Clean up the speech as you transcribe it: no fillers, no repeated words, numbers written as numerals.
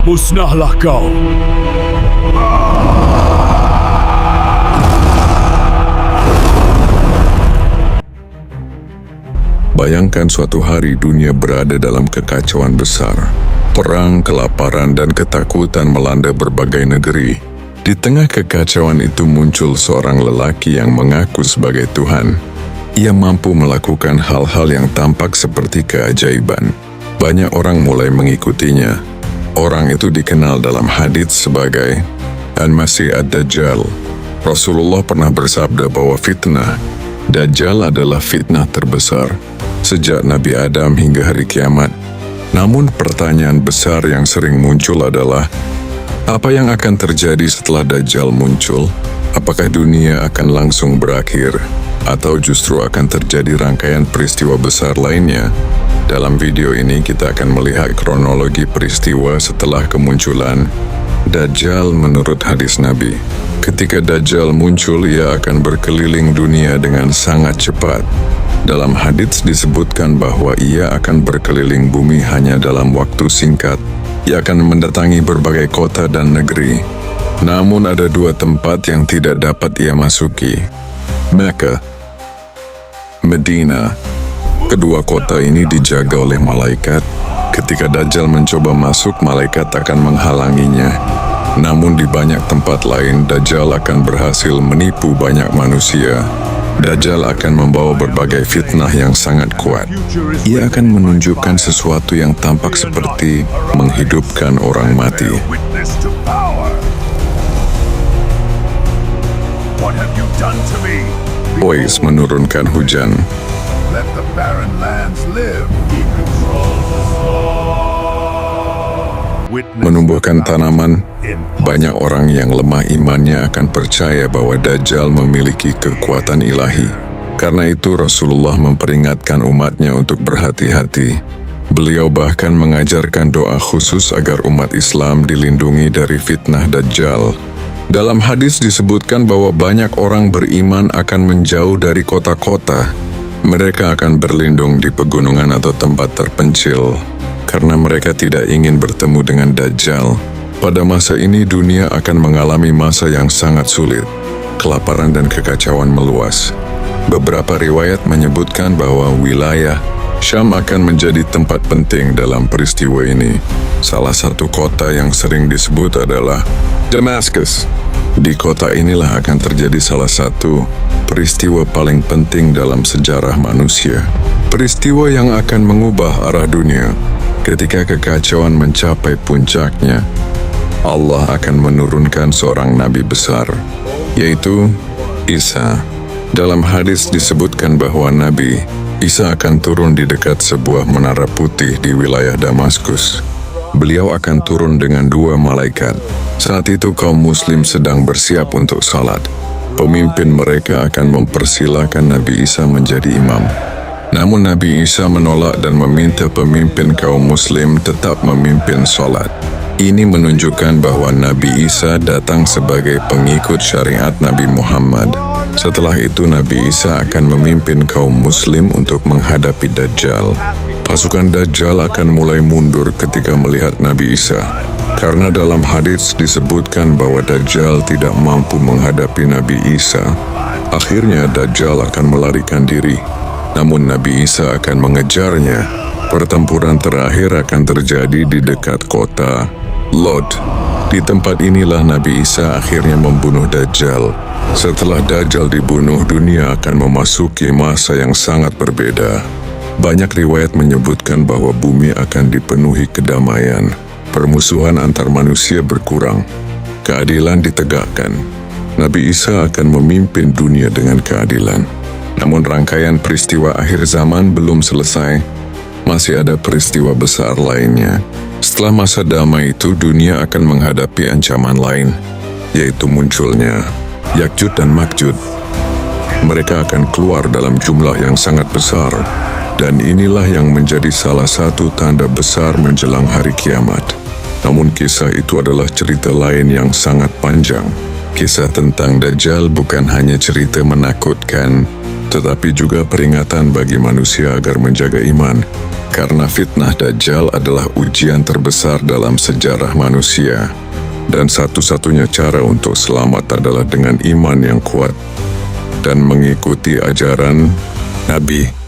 Musnahlah kau. Bayangkan suatu hari dunia berada dalam kekacauan besar. Perang, kelaparan, dan ketakutan melanda berbagai negeri. Di tengah kekacauan itu muncul seorang lelaki yang mengaku sebagai Tuhan. Ia mampu melakukan hal-hal yang tampak seperti keajaiban. Banyak orang mulai mengikutinya. Orang itu dikenal dalam hadits sebagai Al-Masih Ad-Dajjal. Rasulullah pernah bersabda bahwa fitnah Dajjal adalah fitnah terbesar sejak Nabi Adam hingga hari kiamat. Namun pertanyaan besar yang sering muncul adalah, apa yang akan terjadi setelah Dajjal muncul? Apakah dunia akan langsung berakhir? Atau justru akan terjadi rangkaian peristiwa besar lainnya? Dalam video ini kita akan melihat kronologi peristiwa setelah kemunculan Dajjal menurut hadis Nabi. Ketika Dajjal muncul, ia akan berkeliling dunia dengan sangat cepat. Dalam hadits disebutkan bahwa ia akan berkeliling bumi hanya dalam waktu singkat. Ia akan mendatangi berbagai kota dan negeri. Namun ada dua tempat yang tidak dapat ia masuki. Mekah, Medina. Kedua kota ini dijaga oleh malaikat. Ketika Dajjal mencoba masuk, malaikat akan menghalanginya. Namun di banyak tempat lain, Dajjal akan berhasil menipu banyak manusia. Dajjal akan membawa berbagai fitnah yang sangat kuat. Ia akan menunjukkan sesuatu yang tampak seperti menghidupkan orang mati. Ois menurunkan hujan. Menumbuhkan tanaman. Banyak orang yang lemah imannya akan percaya bahwa Dajjal memiliki kekuatan ilahi. Karena itu Rasulullah memperingatkan umatnya untuk berhati-hati. Beliau bahkan mengajarkan doa khusus agar umat Islam dilindungi dari fitnah Dajjal. Dalam hadis disebutkan bahwa banyak orang beriman akan menjauh dari kota-kota. Mereka akan berlindung di pegunungan atau tempat terpencil, karena mereka tidak ingin bertemu dengan Dajjal. Pada masa ini dunia akan mengalami masa yang sangat sulit. Kelaparan dan kekacauan meluas. Beberapa riwayat menyebutkan bahwa wilayah Syam akan menjadi tempat penting dalam peristiwa ini. Salah satu kota yang sering disebut adalah Damaskus. Di kota inilah akan terjadi salah satu peristiwa paling penting dalam sejarah manusia. Peristiwa yang akan mengubah arah dunia. Ketika kekacauan mencapai puncaknya, Allah akan menurunkan seorang nabi besar, yaitu Isa. Dalam hadis disebutkan bahwa Nabi Isa akan turun di dekat sebuah menara putih di wilayah Damaskus. Beliau akan turun dengan dua malaikat. Saat itu kaum muslim sedang bersiap untuk salat. Pemimpin mereka akan mempersilahkan Nabi Isa menjadi imam. Namun Nabi Isa menolak dan meminta pemimpin kaum muslim tetap memimpin salat. Ini menunjukkan bahwa Nabi Isa datang sebagai pengikut syariat Nabi Muhammad. Setelah itu Nabi Isa akan memimpin kaum muslim untuk menghadapi Dajjal. Pasukan Dajjal akan mulai mundur ketika melihat Nabi Isa. Karena dalam hadits disebutkan bahwa Dajjal tidak mampu menghadapi Nabi Isa. Akhirnya Dajjal akan melarikan diri. Namun Nabi Isa akan mengejarnya. Pertempuran terakhir akan terjadi di dekat kota Lod. Di tempat inilah Nabi Isa akhirnya membunuh Dajjal. Setelah Dajjal dibunuh, dunia akan memasuki masa yang sangat berbeda. Banyak riwayat menyebutkan bahwa bumi akan dipenuhi kedamaian. Permusuhan antar manusia berkurang. Keadilan ditegakkan. Nabi Isa akan memimpin dunia dengan keadilan. Namun rangkaian peristiwa akhir zaman belum selesai. Masih ada peristiwa besar lainnya. Setelah masa damai itu, dunia akan menghadapi ancaman lain, yaitu munculnya Yakjud dan Makjud. Mereka akan keluar dalam jumlah yang sangat besar, dan inilah yang menjadi salah satu tanda besar menjelang hari kiamat. Namun kisah itu adalah cerita lain yang sangat panjang. Kisah tentang Dajjal bukan hanya cerita menakutkan, tetapi juga peringatan bagi manusia agar menjaga iman. Karena fitnah Dajjal adalah ujian terbesar dalam sejarah manusia. Dan satu-satunya cara untuk selamat adalah dengan iman yang kuat dan mengikuti ajaran Nabi